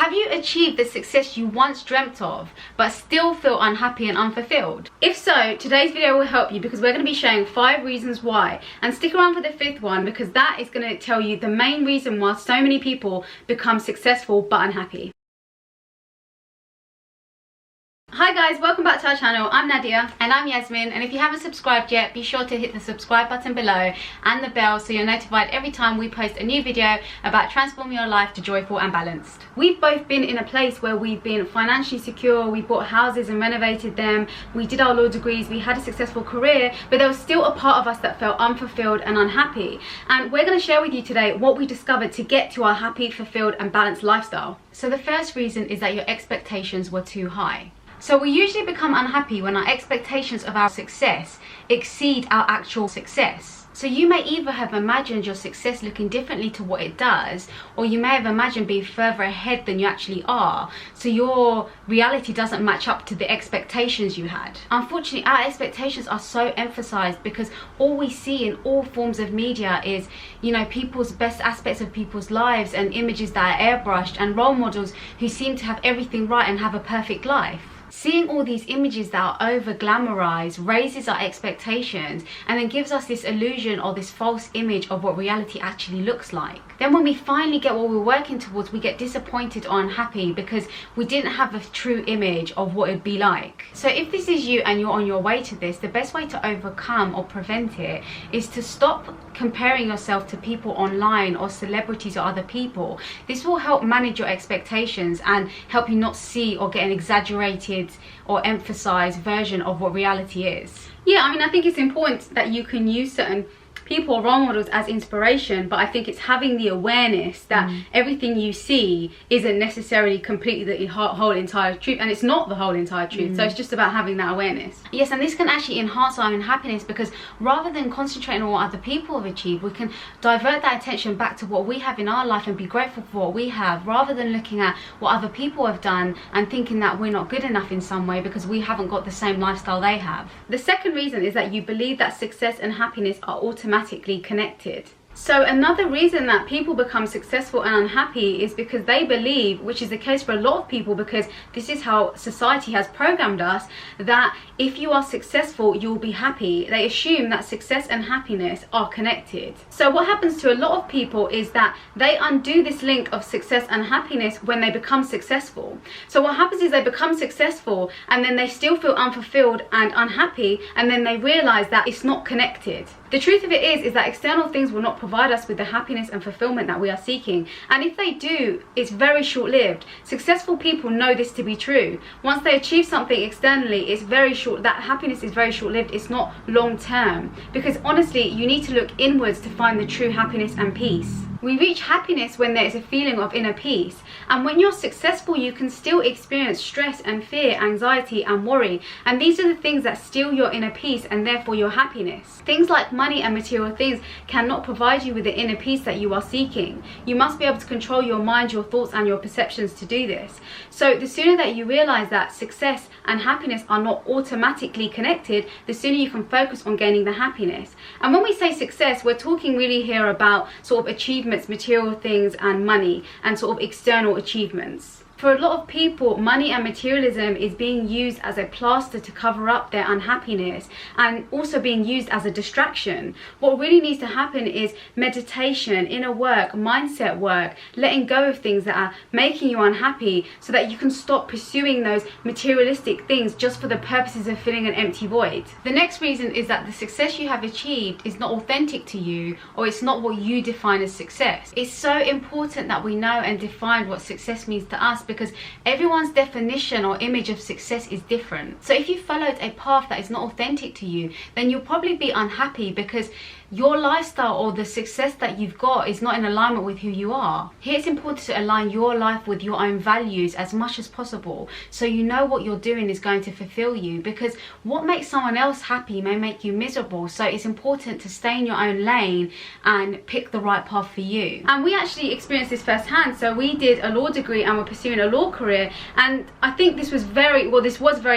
Have you achieved the success you once dreamt of, but still feel unhappy and unfulfilled? If so, today's video will help you because we're going to be sharing 5 reasons why. And stick around for the 5th one because that is going to tell you the main reason why so many people become successful but unhappy. Hi guys, welcome back to our channel. I'm Nadia. And I'm Yasmin, and if you haven't subscribed yet, be sure to hit the subscribe button below and the bell so you're notified every time we post a new video about transforming your life to joyful and balanced. We've both been in a place where we've been financially secure, we bought houses and renovated them, we did our law degrees, we had a successful career, but there was still a part of us that felt unfulfilled and unhappy. And we're going to share with you today what we discovered to get to our happy, fulfilled and balanced lifestyle. So the first reason is that your expectations were too high. So we usually become unhappy when our expectations of our success exceed our actual success. So you may either have imagined your success looking differently to what it does, or you may have imagined being further ahead than you actually are. So your reality doesn't match up to the expectations you had. Unfortunately, our expectations are so emphasized because all we see in all forms of media is, people's best aspects of people's lives and images that are airbrushed and role models who seem to have everything right and have a perfect life. Seeing all these images that are over glamorized raises our expectations and then gives us this illusion or this false image of what reality actually looks like. Then when we finally get what we're working towards, we get disappointed or unhappy because we didn't have a true image of what it'd be like. So if this is you and you're on your way to this, the best way to overcome or prevent it is to stop comparing yourself to people online or celebrities or other people. This will help manage your expectations and help you not see or get an exaggerated or emphasized version of what reality is. Yeah, I think it's important that you can use certain people or role models as inspiration, but I think it's having the awareness that everything you see isn't necessarily completely the whole entire truth, and it's not the whole entire truth. So it's just about having that awareness. Yes, and this can actually enhance our own happiness because rather than concentrating on what other people have achieved, we can divert that attention back to what we have in our life and be grateful for what we have, rather than looking at what other people have done and thinking that we're not good enough in some way because we haven't got the same lifestyle they have. The second reason is that you believe that success and happiness are automatically connected. So another reason that people become successful and unhappy is because they believe, which is the case for a lot of people because this is how society has programmed us, that if you are successful you'll be happy. They assume that success and happiness are connected. So what happens to a lot of people is that they undo this link of success and happiness when they become successful. So what happens is they become successful and then they still feel unfulfilled and unhappy, and then they realize that it's not connected. The truth of it is that external things will not provide us with the happiness and fulfillment that we are seeking. And if they do, it's very short-lived. Successful people know this to be true. Once they achieve something externally, it's very short. That happiness is very short-lived. It's not long-term. Because honestly, you need to look inwards to find the true happiness and peace. We reach happiness when there is a feeling of inner peace. And when you're successful, you can still experience stress and fear, anxiety and worry. And these are the things that steal your inner peace and therefore your happiness. Things like money and material things cannot provide you with the inner peace that you are seeking. You must be able to control your mind, your thoughts and your perceptions to do this. So the sooner that you realize that success and happiness are not automatically connected, the sooner you can focus on gaining the happiness. And when we say success, we're talking really here about sort of achievements, material things and money and sort of external achievements. For a lot of people, money and materialism is being used as a plaster to cover up their unhappiness and also being used as a distraction. What really needs to happen is meditation, inner work, mindset work, letting go of things that are making you unhappy so that you can stop pursuing those materialistic things just for the purposes of filling an empty void. The next reason is that the success you have achieved is not authentic to you, or it's not what you define as success. It's so important that we know and define what success means to us because everyone's definition or image of success is different. So if you followed a path that is not authentic to you, then you'll probably be unhappy because your lifestyle or the success that you've got is not in alignment with who you are. Here it's important to align your life with your own values as much as possible so you know what you're doing is going to fulfill you, because what makes someone else happy may make you miserable. So it's important to stay in your own lane and pick the right path for you. And we actually experienced this firsthand. So we did a law degree and we're pursuing a law career, and I think this was very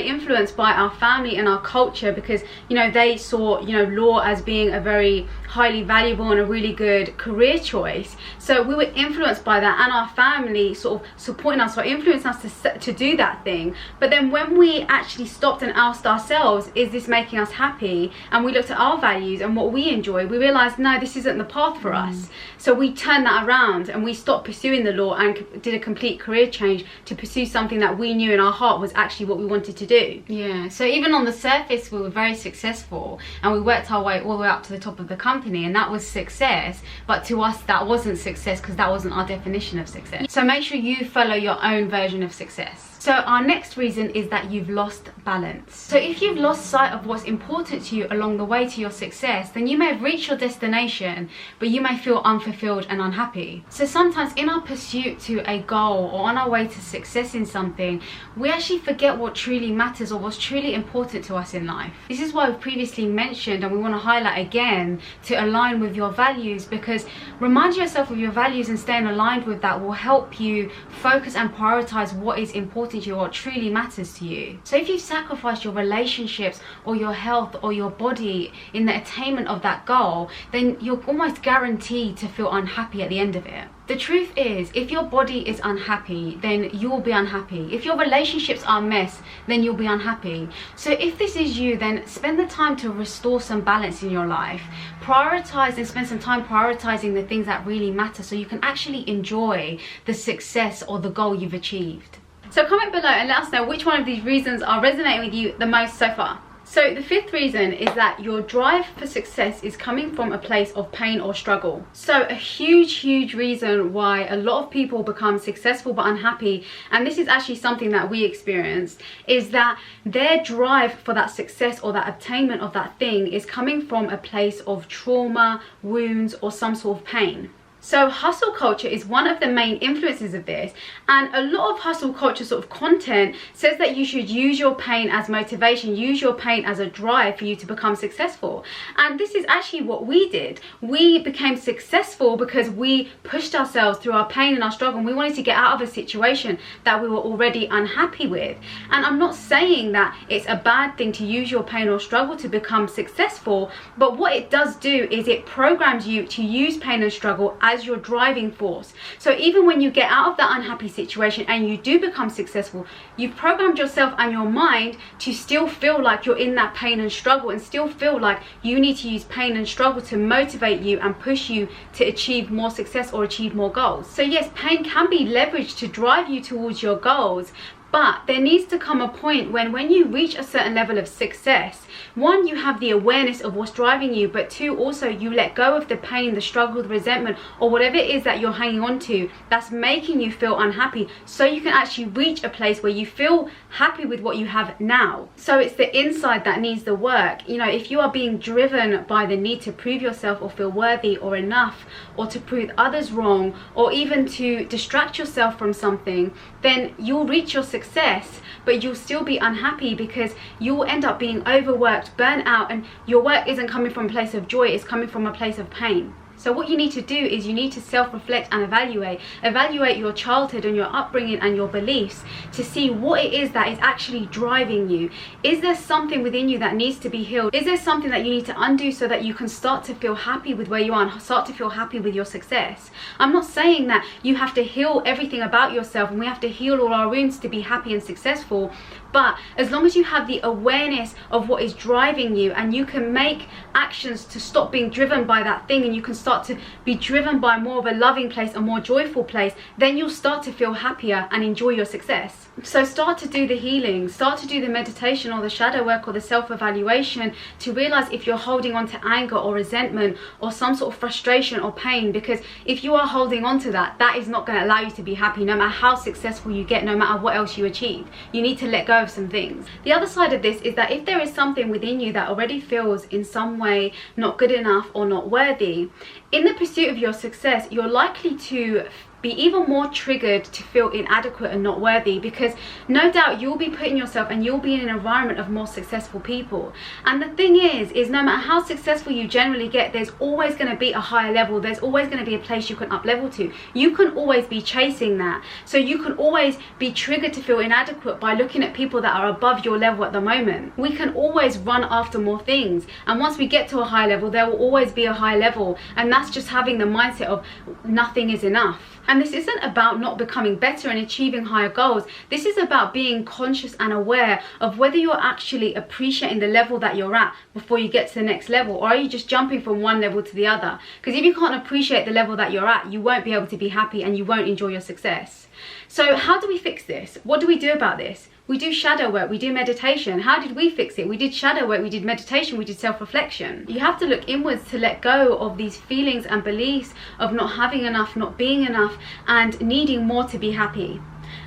influenced by our family and our culture because they saw law as being a very really highly valuable and a really good career choice. So we were influenced by that, and our family sort of supporting us or influencing us to do that thing. But then when we actually stopped and asked ourselves, is this making us happy? And we looked at our values and what we enjoy, we realized, no, this isn't the path for us. So we turned that around and we stopped pursuing the law and did a complete career change to pursue something that we knew in our heart was actually what we wanted to do. Yeah, so even on the surface we were very successful and we worked our way all the way up to the top of the company, and that was success, but to us that wasn't success because that wasn't our definition of success. So make sure you follow your own version of success. So our next reason is that you've lost balance. So if you've lost sight of what's important to you along the way to your success, then you may have reached your destination, but you may feel unfulfilled and unhappy. So sometimes in our pursuit to a goal or on our way to success in something, we actually forget what truly matters or what's truly important to us in life. This is why we've previously mentioned, and we want to highlight again, to align with your values, because remind yourself of your values and staying aligned with that will help you focus and prioritize what is important to you, what truly matters to you. So if you've sacrificed your relationships or your health or your body in the attainment of that goal, then you're almost guaranteed to feel unhappy at the end of it. The truth is, if your body is unhappy, then you'll be unhappy. If your relationships are a mess, then you'll be unhappy. So if this is you, then spend the time to restore some balance in your life. Prioritize and spend some time prioritizing the things that really matter so you can actually enjoy the success or the goal you've achieved. So comment below and let us know which one of these reasons are resonating with you the most so far. So the fifth reason is that your drive for success is coming from a place of pain or struggle. So a huge reason why a lot of people become successful but unhappy, and this is actually something that we experienced, is that their drive for that success or that attainment of that thing is coming from a place of trauma, wounds, or some sort of pain. So hustle culture is one of the main influences of this, and a lot of hustle culture sort of content says that you should use your pain as motivation, use your pain as a drive for you to become successful. And this is actually what we did. We became successful because we pushed ourselves through our pain and our struggle, and we wanted to get out of a situation that we were already unhappy with. And I'm not saying that it's a bad thing to use your pain or struggle to become successful, but what it does do is it programs you to use pain and struggle as your driving force. So even when you get out of that unhappy situation and you do become successful, you've programmed yourself and your mind to still feel like you're in that pain and struggle, and still feel like you need to use pain and struggle to motivate you and push you to achieve more success or achieve more goals. So yes, pain can be leveraged to drive you towards your goals, but there needs to come a point when you reach a certain level of success, one, you have the awareness of what's driving you, but two, also you let go of the pain, the struggle, the resentment, or whatever it is that you're hanging on to that's making you feel unhappy, so you can actually reach a place where you feel happy with what you have now. So it's the inside that needs the work. You know, if you are being driven by the need to prove yourself or feel worthy or enough, or to prove others wrong, or even to distract yourself from something, then you'll reach your success, but you'll still be unhappy because you'll end up being overworked, burnt out, and your work isn't coming from a place of joy, it's coming from a place of pain. So what you need to do is you need to self-reflect and evaluate your childhood and your upbringing and your beliefs to see what it is that is actually driving you. Is there something within you that needs to be healed? Is there something that you need to undo so that you can start to feel happy with where you are and start to feel happy with your success? I'm not saying that you have to heal everything about yourself and we have to heal all our wounds to be happy and successful, but as long as you have the awareness of what is driving you and you can make actions to stop being driven by that thing, and you can start to be driven by more of a loving place, a more joyful place, then you'll start to feel happier and enjoy your success. So start to do the healing, start to do the meditation or the shadow work or the self-evaluation to realize if you're holding on to anger or resentment or some sort of frustration or pain, because if you are holding on to that, that is not going to allow you to be happy no matter how successful you get, no matter what else you achieve. You need to let go of some things. The other side of this is that if there is something within you that already feels in some way not good enough or not worthy, in the pursuit of your success, you're likely to be even more triggered to feel inadequate and not worthy, because no doubt you'll be putting yourself and you'll be in an environment of more successful people. And the thing is no matter how successful you generally get, there's always going to be a higher level. There's always going to be a place you can up level to. You can always be chasing that. So you can always be triggered to feel inadequate by looking at people that are above your level at the moment. We can always run after more things, and once we get to a high level, there will always be a high level, and that's just having the mindset of nothing is enough. And this isn't about not becoming better and achieving higher goals. This is about being conscious and aware of whether you're actually appreciating the level that you're at before you get to the next level, or are you just jumping from one level to the other? Because if you can't appreciate the level that you're at, you won't be able to be happy and you won't enjoy your success. So how do we fix this? What do we do about this? We do shadow work, we do meditation. How did we fix it? We did shadow work, we did meditation, we did self-reflection. You have to look inwards to let go of these feelings and beliefs of not having enough, not being enough, and needing more to be happy.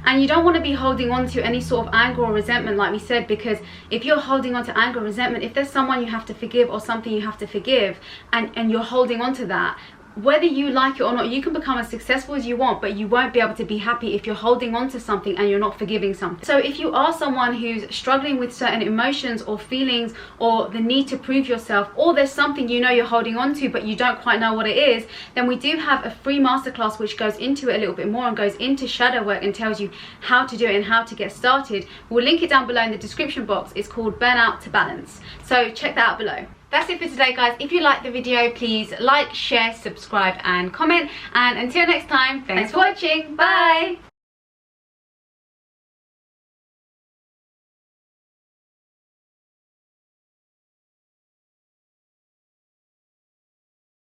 And you don't want to be holding on to any sort of anger or resentment, like we said, because if you're holding on to anger or resentment, if there's someone you have to forgive or something you have to forgive, and you're holding on to that, whether you like it or not, you can become as successful as you want, but you won't be able to be happy if you're holding on to something and you're not forgiving something. So if you are someone who's struggling with certain emotions or feelings, or the need to prove yourself, or there's something you know you're holding on to but you don't quite know what it is, then we do have a free masterclass which goes into it a little bit more and goes into shadow work and tells you how to do it and how to get started. We'll link it down below in the description box. It's called Burnout to Balance. So check that out below. That's it for today, guys. If you liked the video, please like, share, subscribe and comment. And until next time, thanks for watching. Bye.